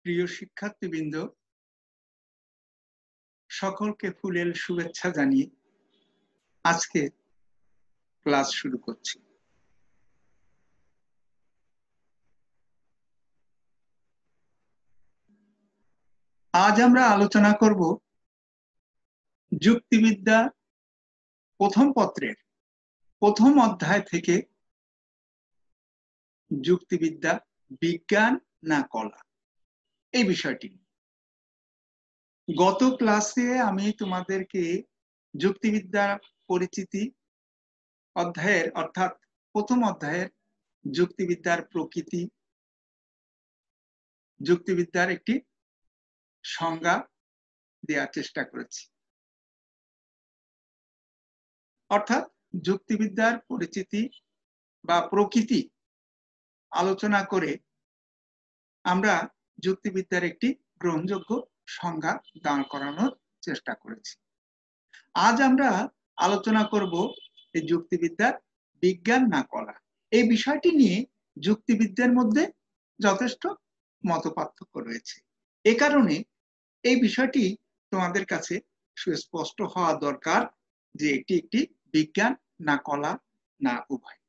প্রিয় শিক্ষার্থীবৃন্দ, সকলকে ফুলেল শুভেচ্ছা জানিয়ে আজকে ক্লাস শুরু করছি। আজ আমরা আলোচনা করব যুক্তিবিদ্যা প্রথম পত্রের প্রথম অধ্যায় থেকে যুক্তিবিদ্যা বিজ্ঞান না কলা এই বিষয়টি। গত ক্লাসে আমি তোমাদেরকে যুক্তিবিদ্যা পরিচিতি অধ্যায়ের অর্থাৎ প্রথম অধ্যায়ের যুক্তিবিদ্যার প্রকৃতি, যুক্তিবিদ্যার একটি সংজ্ঞা দেওয়ার চেষ্টা করেছি। অর্থাৎ যুক্তিবিদ্যার পরিচিতি বা প্রকৃতি আলোচনা করে আমরা যুক্তিবিদ্যার একটি গ্রহণযোগ্য সংজ্ঞা দাঁড় করানোর চেষ্টা করেছি। আজ আমরা আলোচনা করব এই যুক্তিবিদ্যার বিজ্ঞান না কলা এই বিষয়টি নিয়ে। যুক্তিবিদ্যার মধ্যে যথেষ্ট মতপার্থক্য রয়েছে। এ কারণে এই বিষয়টি তোমাদের কাছে সুস্পষ্ট হওয়া দরকার যে এটি একটি বিজ্ঞান না কলা না উভয়।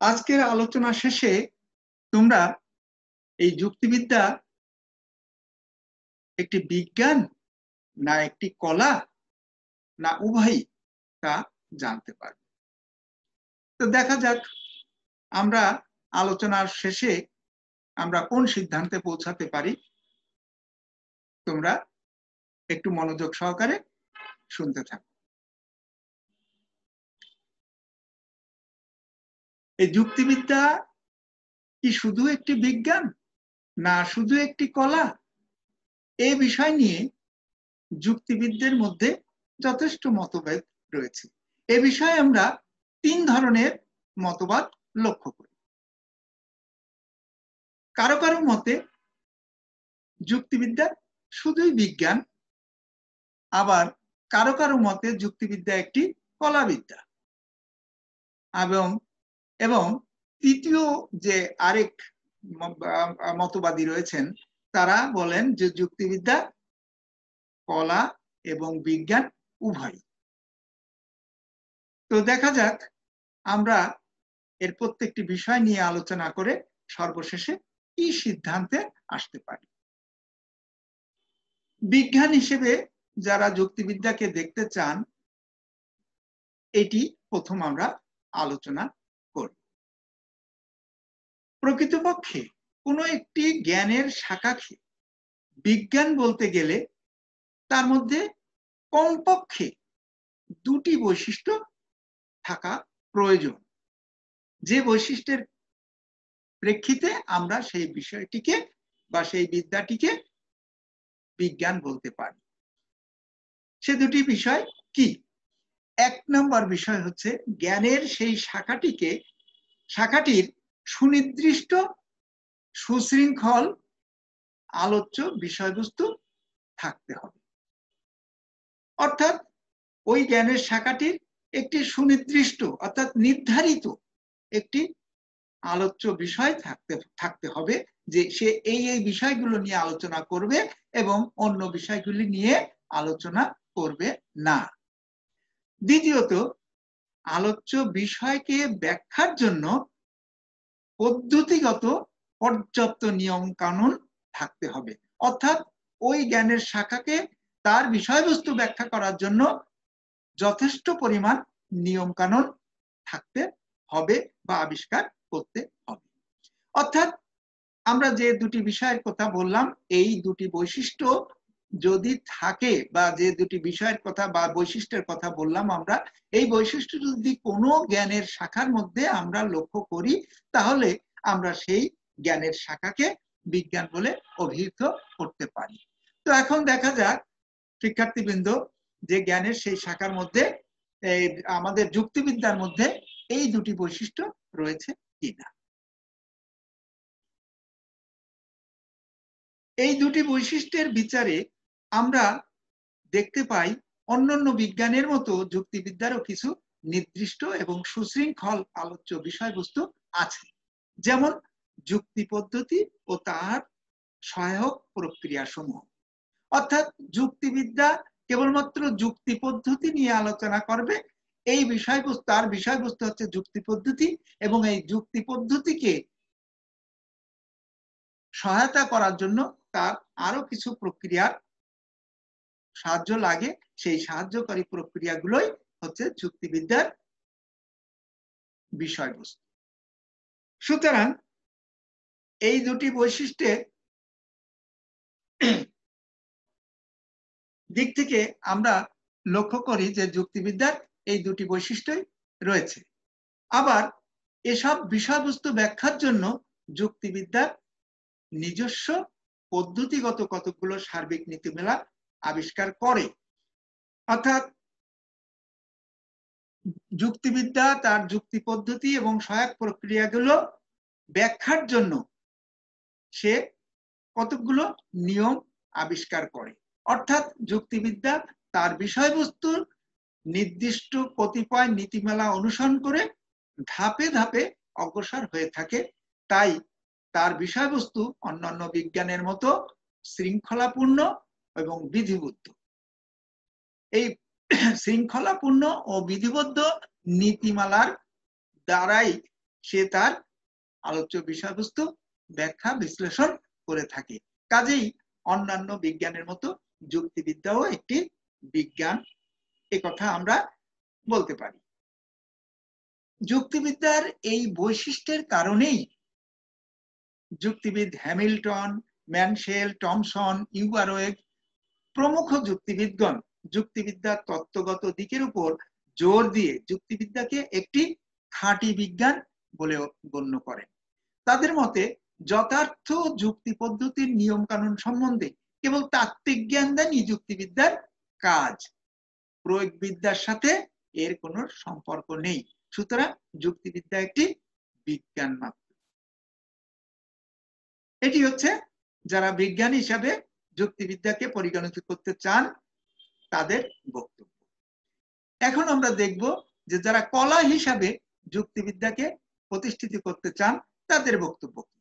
আজকের আলোচনা শেষে তোমরা এই যুক্তিবিদ্যা একটি বিজ্ঞান না একটি কলা না উভয় তা জানতে পারবে। তো দেখা যাক আমরা আলোচনার শেষে আমরা কোন সিদ্ধান্তে পৌঁছাতে পারি। তোমরা একটু মনোযোগ সহকারে শুনতে থাকো। এই যুক্তিবিদ্যা কি শুধু একটি বিজ্ঞান না শুধু একটি কলা, এই বিষয় নিয়ে যুক্তিবিদদের মধ্যে যথেষ্ট মতভেদ রয়েছে। এ বিষয়ে আমরা তিন ধরনের মতবাদ লক্ষ্য করি। কারো কারো মতে যুক্তিবিদ্যা শুধুই বিজ্ঞান, আবার কারো কারো মতে যুক্তিবিদ্যা একটি কলাবিদ্যা, এবং তৃতীয় যে আরেক মতবাদী রয়েছেন তারা বলেন যে যুক্তিবিদ্যা কলা এবং বিজ্ঞান উভয়। তো দেখা যাক আমরা এর প্রত্যেকটি বিষয় নিয়ে আলোচনা করে সর্বশেষে কি সিদ্ধান্তে আসতে পারি। বিজ্ঞান হিসেবে যারা যুক্তিবিদ্যাকে দেখতে চান এটি প্রথম আমরা আলোচনা করব। প্রকৃতপক্ষে কোনো একটি জ্ঞানের শাখাকে বিজ্ঞান বলতে গেলে তার মধ্যে কমপক্ষে দুটি বৈশিষ্ট্য থাকা প্রয়োজন, যে বৈশিষ্ট্যের প্রেক্ষিতে আমরা সেই বিষয়টিকে বা সেই বিদ্যাটিকে বিজ্ঞান বলতে পারি। সে দুটি বিষয় কি? এক নম্বর বিষয় হচ্ছে জ্ঞানের সেই শাখাটির সুনির্দিষ্ট সুশৃঙ্খল আলোচ্য বিষয়বস্তু থাকতে হবে। অর্থাৎ ওই জ্ঞানের শাখাটির একটি সুনির্দিষ্ট অর্থাৎ নির্ধারিত একটি আলোচ্য বিষয় থাকতে হবে, যে সে এই বিষয়গুলো নিয়ে আলোচনা করবে এবং অন্য বিষয়গুলি নিয়ে আলোচনা করবে না। দ্বিতীয়ত, আলোচ্য বিষয়কে ব্যাখ্যার জন্য পদ্ধতিগত পর্যাপ্ত নিয়ম কানুন থাকতে হবে। অর্থাৎ ওই জ্ঞানের শাখাকে তার বিষয়বস্তু ব্যাখ্যা করার জন্য যথেষ্ট পরিমাণ নিয়ম কানুন থাকতে হবে বা আবিষ্কার করতে হবে। অর্থাৎ আমরা যে দুটি বিষয়ের কথা বললাম, এই দুটি বৈশিষ্ট্য যদি থাকে বা যে দুটি বিষয়ের কথা বা বৈশিষ্ট্যের কথা বললাম আমরা, এই বৈশিষ্ট্য যদি কোনো জ্ঞানের শাখার মধ্যে আমরা লক্ষ্য করি তাহলে আমরা সেই জ্ঞানের শাখাকে বিজ্ঞান বলে অভিহিত করতে পারি। তো এখন দেখা যাক শিক্ষার্থীবৃন্দ যে জ্ঞানের সেই শাখার মধ্যে আমাদের যুক্তিবিদ্যার মধ্যে এই দুটি বৈশিষ্ট্য রয়েছে কিনা। এই দুটি বৈশিষ্ট্যের বিচারে আমরা দেখতে পাই অন্যান্য বিজ্ঞানের মতো যুক্তিবিদ্যারও কিছু নির্দিষ্ট এবং সুশৃঙ্খল আলোচ্য বিষয়বস্তু আছে। যেমন যুক্তি পদ্ধতি ও তার সহায়ক প্রক্রিয়া সমূহ। অর্থাৎ যুক্তিবিদ্যা কেবলমাত্র যুক্তি পদ্ধতি নিয়ে আলোচনা করবে, এই বিষয়বস্তু, তার বিষয়বস্তু হচ্ছে যুক্তি পদ্ধতি, এবং এই যুক্তি পদ্ধতিকে সহায়তা করার জন্য তার আরো কিছু প্রক্রিয়ার সাহায্য লাগে। সেই সাহায্যকারী প্রক্রিয়াগুলোই হচ্ছে যুক্তিবিদ্যার বিষয়বস্তু। সুতরাং এই দুটি বৈশিষ্ট্যের দিক থেকে আমরা লক্ষ্য করি যে যুক্তিবিদ্যার এই দুটি বৈশিষ্ট্যই রয়েছে। আবার এসব বিষয়বস্তু ব্যাখ্যার জন্য যুক্তিবিদ্যার নিজস্ব পদ্ধতিগত কতগুলো সার্বিক নীতিমালা আবিষ্কার করে। অর্থাৎ যুক্তিবিদ্যা তার যুক্তি পদ্ধতি এবং সহায়ক প্রক্রিয়াগুলো ব্যাখ্যার জন্য সে কতগুলো নিয়ম আবিষ্কার করে। অর্থাৎ যুক্তিবিদ্যা তার বিষয়বস্তুর নির্দিষ্ট কতিপয় নীতিমালা অনুসরণ করে ধাপে ধাপে অগ্রসর হয়ে থাকে। তাই তার বিষয়বস্তু অন্যান্য বিজ্ঞানের মতো শৃঙ্খলাপূর্ণ এবং বিধিবদ্ধ। এই শৃঙ্খলাপূর্ণ ও বিধিবদ্ধ নীতিমালার দ্বারাই সে তার আলোচ্য বিষয়বস্তু ব্যাখ্যা বিশ্লেষণ করে থাকে। কাজেই অন্যান্য বিজ্ঞানের মতো যুক্তিবিদ্যাও একটি বিজ্ঞান, এ কথা আমরা বলতে পারি। যুক্তিবিদ্যার এই বৈশিষ্ট্যের কারণেই যুক্তিবিদ হ্যামিল্টন, ম্যানসেল, টমসন, ইউবারোয়েগ প্রমুখ যুক্তিবিদগণ যুক্তিবিদ্যার তত্ত্বগত দিকের উপর জোর দিয়ে যুক্তিবিদ্যাকে একটি খাঁটি বিজ্ঞান বলে গণ্য করেন। তাদের মতে যথার্থ যুক্তি পদ্ধতির নিয়ম কানুন সম্বন্ধে কেবল তাত্ত্বিক জ্ঞান দানই যুক্তিবিদ্যার কাজ, প্রয়োগ বিদ্যার সাথে এর কোনো সম্পর্ক নেই। সুতরাং যুক্তিবিদ্যা একটি বিজ্ঞান মাত্র। এটি হচ্ছে যারা বিজ্ঞান হিসাবে যুক্তিবিদ্যাকে পরিগণিত করতে চান তাদের বক্তব্য। এখন আমরা দেখব যে যারা কলা হিসাবে যুক্তিবিদ্যাকে প্রতিষ্ঠিত করতে চান তাদের বক্তব্য কি।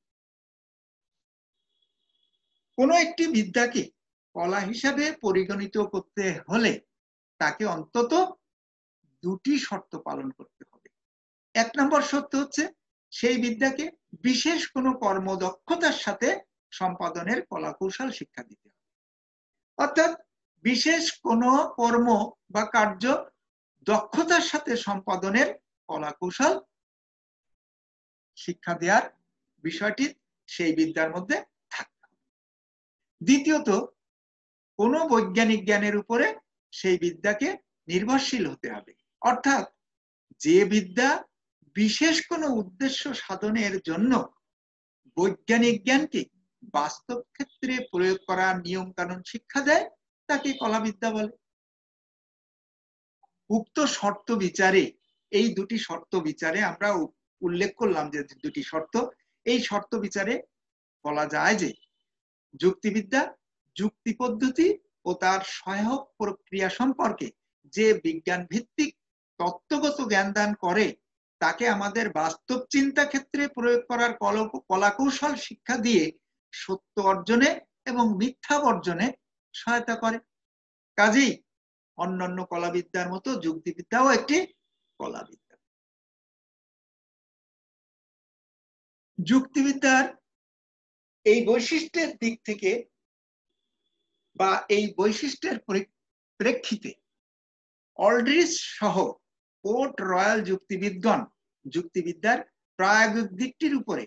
কোনো একটি বিদ্যাকে কলা হিসাবে পরিগণিত করতে হলে তাকে অন্তত দুটি শর্ত পালন করতে হবে। এক নম্বর শর্ত হচ্ছে সেই বিদ্যাকে বিশেষ কোনো কর্মদক্ষতার সাথে সম্পাদনের কলাকৌশল শিক্ষা দিতে হবে। অর্থাৎ বিশেষ কোনো কর্ম বা কার্য দক্ষতার সাথে সম্পাদনের কলাকৌশল শিক্ষা দেওয়ার বিষয়টি সেই বিদ্যার মধ্যে থাকতে হবে। দ্বিতীয়ত, কোনো বৈজ্ঞানিক জ্ঞানের উপরে সেই বিদ্যাকে নির্ভরশীল হতে হবে। অর্থাৎ যে বিদ্যা বিশেষ কোনো উদ্দেশ্য সাধনের জন্য বৈজ্ঞানিক জ্ঞানকে বাস্তব ক্ষেত্রে প্রয়োগ করার নিয়ম কানুন শিক্ষা দেয় তাকে কলাবিদ্যা বলে। উক্ত শর্ত বিচারে, এই দুটি শর্ত বিচারে আমরা উল্লেখ করলাম যে দুটি শর্ত, এই শর্ত বিচারে বলা যায় যে যুক্তিবিদ্যা যুক্তি পদ্ধতি ও তার সহায়ক প্রক্রিয়া সম্পর্কে যে বিজ্ঞান ভিত্তিক তত্ত্বগত জ্ঞান দান করে তাকে আমাদের বাস্তব চিন্তা ক্ষেত্রে প্রয়োগ করার কলাকৌশল শিক্ষা দিয়ে সত্য অর্জনে এবং মিথ্যা বর্জনে সহায়তা করে। কাজেই অন্যান্য কলাবিদ্যার মতো যুক্তিবিদ্যাও একটি কলাবিদ্যা। যুক্তিবিদ্যার এই বৈশিষ্ট্যের দিক থেকে বা এই বৈশিষ্ট্যের প্রেক্ষিতে অলড্রিচ সহ পোর্ট রয়্যাল যুক্তিবিদগণ যুক্তিবিদ্যার প্রায়োগিক দিকটির উপরে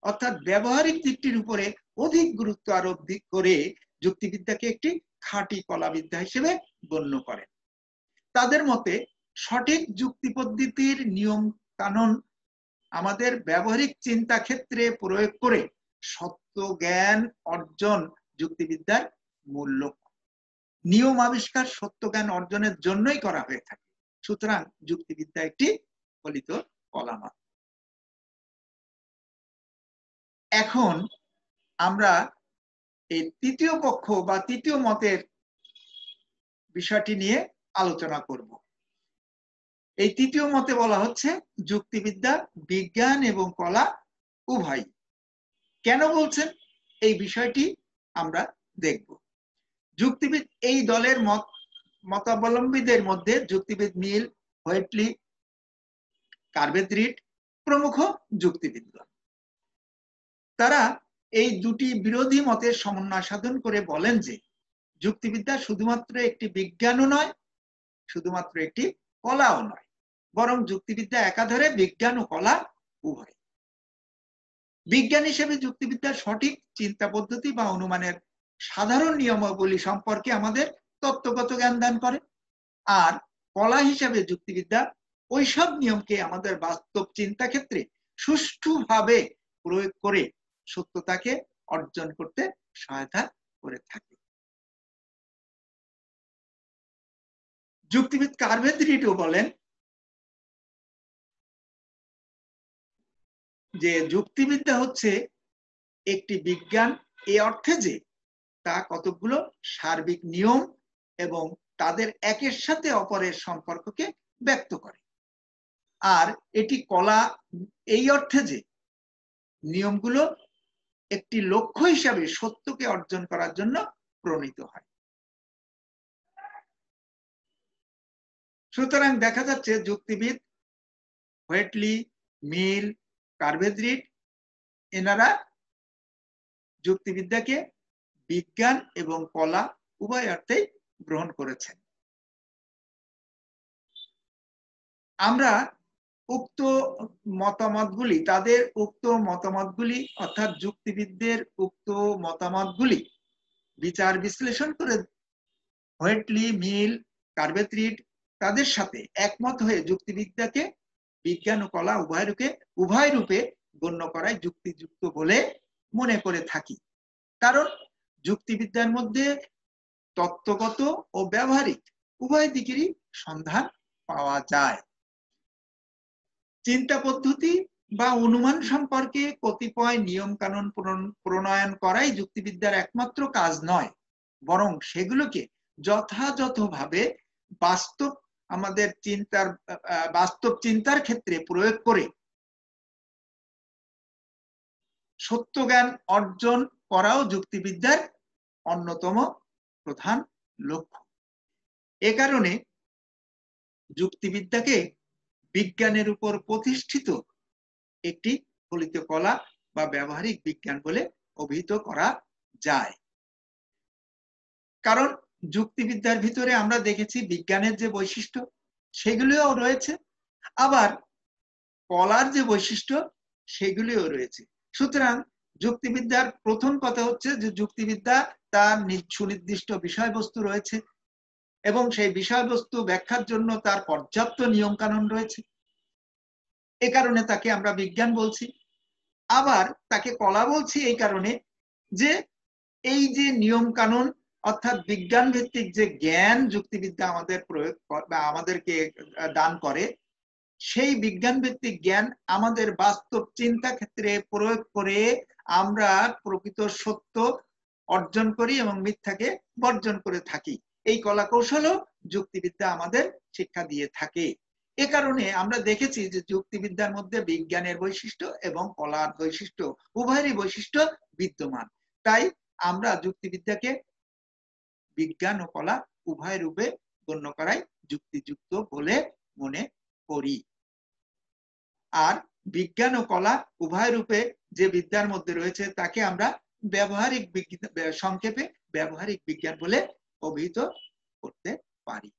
অর্থাৎ ব্যবহারিক দিকটির উপরে অধিক গুরুত্ব আরোপ করে যুক্তিবিদ্যাকে একটি খাঁটি কলাবিদ্যা হিসেবে গণ্য করেন। তাদের মতে সঠিক যুক্তি পদ্ধতির নিয়ম কানুন আমাদের ব্যবহারিক চিন্তা ক্ষেত্রে প্রয়োগ করে সত্য জ্ঞান অর্জন যুক্তিবিদ্যার মূল লক্ষ্য। নিয়ম আবিষ্কার সত্য জ্ঞান অর্জনের জন্যই করা হয়ে থাকে। সুতরাং যুক্তিবিদ্যা একটি ফলিত কলামাত্র। এখন আমরা এই তৃতীয় পক্ষ বা তৃতীয় মতের বিষয়টি নিয়ে আলোচনা করব। এই তৃতীয় মতে বলা হচ্ছে যুক্তিবিদ্যা বিজ্ঞান এবং কলা উভয়। কেন বলছেন এই বিষয়টি আমরা দেখব। যুক্তিবিদ এই দলের মতাবলম্বীদের মধ্যে যুক্তিবিদ মিল, হোয়েটলি, কার্বেথ্রিট প্রমুখ যুক্তিবিদগণ। তারা এই দুটি বিরোধী মতের সমন্বয় সাধন করে বলেন যে যুক্তিবিদ্যা শুধুমাত্র একটি বিজ্ঞানও নয়, শুধুমাত্র একটি কলাও নয়, বরং যুক্তিবিদ্যা একাধারে বিজ্ঞান ও কলা উভয়। বিজ্ঞান হিসেবে যুক্তিবিদ্যার সঠিক চিন্তা পদ্ধতি বা অনুমানের সাধারণ নিয়মাবলী সম্পর্কে আমাদের তত্ত্বগত জ্ঞান দান করে, আর কলা হিসেবে যুক্তিবিদ্যা ওইসব নিয়মকে আমাদের বাস্তব চিন্তা ক্ষেত্রে সুষ্ঠুভাবে প্রয়োগ করে সত্যতাকে অর্জন করতে সহায়তা করে থাকে। যুক্তিবিদ কার্বেথ্রিটও বলেন যে যুক্তিবিদ্যা হচ্ছে একটি বিজ্ঞান এই অর্থে যে তা কতগুলো সার্বিক নিয়ম এবং তাদের একের সাথে অপরের সম্পর্ককে ব্যক্ত করে, আর এটি কলা এই অর্থে যে নিয়মগুলো একটি লক্ষ্য হিসাবে সত্যকে অর্জন করার জন্য প্রণীত হয়। সুতরাং দেখা যাচ্ছে যুক্তিবিদ হোয়েটলি, মিল, কার্বেথ্রিট এনারা যুক্তিবিদ্যাকে বিজ্ঞান এবং কলা উভয় অর্থেই গ্রহণ করেছেন। আমরা উক্ত মতামতগুলি, তাদের উক্ত মতামতগুলি অর্থাৎ যুক্তিবিদদের উক্ত মতামতগুলি বিচার বিশ্লেষণ করে হোয়েটলি, মিল, কার্বেথ্রিট তাদের সাথে একমত হয়ে যুক্তিবিদ্যাকে বিজ্ঞান ও কলা উভয় রূপে গণ্য করায় যুক্তিযুক্ত বলে মনে করে থাকি। কারণ যুক্তিবিদ্যার মধ্যে তত্ত্বগত ও ব্যবহারিক উভয় দিকেরই সন্ধান পাওয়া যায়। চিন্তা পদ্ধতি বা অনুমান সম্পর্কে কতিপয় নিয়ম কানুন প্রণয়ন করাই যুক্তিবিদ্যার একমাত্র কাজ নয়, বরং সেগুলোকে যথাযথভাবে বাস্তব চিন্তার ক্ষেত্রে প্রয়োগ করে সত্য জ্ঞান অর্জন করাও যুক্তিবিদ্যার অন্যতম প্রধান লক্ষ্য। এ কারণে যুক্তিবিদ্যাকে বিজ্ঞানের উপর প্রতিষ্ঠিত একটি ফলিত কলা বা ব্যবহারিক বিজ্ঞান বলে অভিহিত করা যায়। কারণ যুক্তিবিদ্যার ভিতরে আমরা দেখেছি বিজ্ঞানের যে বৈশিষ্ট্য সেগুলিও রয়েছে, আবার কলার যে বৈশিষ্ট্য সেগুলিও রয়েছে। সুতরাং যুক্তিবিদ্যার প্রথম কথা হচ্ছে যে যুক্তিবিদ্যা তার সুনির্দিষ্ট বিষয়বস্তু রয়েছে এবং সেই বিষয়বস্তু ব্যাখ্যার জন্য তার পর্যাপ্ত নিয়ম কানুন রয়েছে, এ কারণে তাকে আমরা বিজ্ঞান বলছি। আবার তাকে কলা বলছি এই কারণে যে এই যে নিয়ম কানুন অর্থাৎ বিজ্ঞান ভিত্তিক যে জ্ঞান যুক্তিবিদ্যা আমাদের প্রয়োগ বা আমাদেরকে দান করে, সেই বিজ্ঞান ভিত্তিক জ্ঞান আমাদের বাস্তব চিন্তা ক্ষেত্রে প্রয়োগ করে আমরা প্রকৃত সত্য অর্জন করি এবং মিথ্যাকে বর্জন করে থাকি। এই কলা কৌশলও যুক্তিবিদ্যা আমাদের শিক্ষা দিয়ে থাকে। এ কারণে আমরা দেখেছি যে যুক্তিবিদ্যার মধ্যে বিজ্ঞানের বৈশিষ্ট্য এবং কলার বৈশিষ্ট্য উভয়েরই বৈশিষ্ট্য বিদ্যমান। তাই আমরা যুক্তিবিদ্যাকে বিজ্ঞান ও কলা উভয় রূপে গণ্য করাই যুক্তিযুক্ত বলে মনে করি। আর বিজ্ঞান ও কলা উভয় রূপে যে বিদ্যার মধ্যে রয়েছে তাকে আমরা ব্যবহারিক সংক্ষেপে ব্যবহারিক বিজ্ঞান বলে অভিহিত করতে পারি।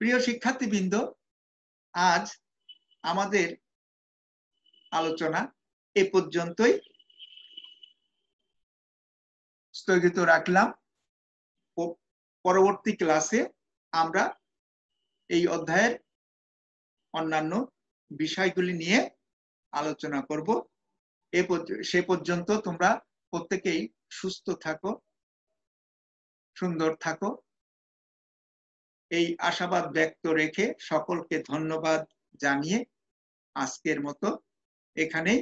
প্রিয় শিক্ষার্থীবৃন্দ, আজ আমাদের আলোচনা এ পর্যন্তই স্থগিত রাখলাম। পরবর্তী ক্লাসে আমরা এই অধ্যায়ের অন্যান্য বিষয়গুলি নিয়ে আলোচনা করব। সে পর্যন্ত তোমরা প্রত্যেকেই সুস্থ থাকো, সুন্দর থাকো, এই আশাবাদ ব্যক্ত রেখে সকলকে ধন্যবাদ জানিয়ে আজকের মতো এখানেই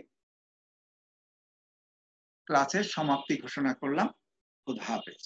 ক্লাসের সমাপ্তি ঘোষণা করলাম। খুদা হাফেজ।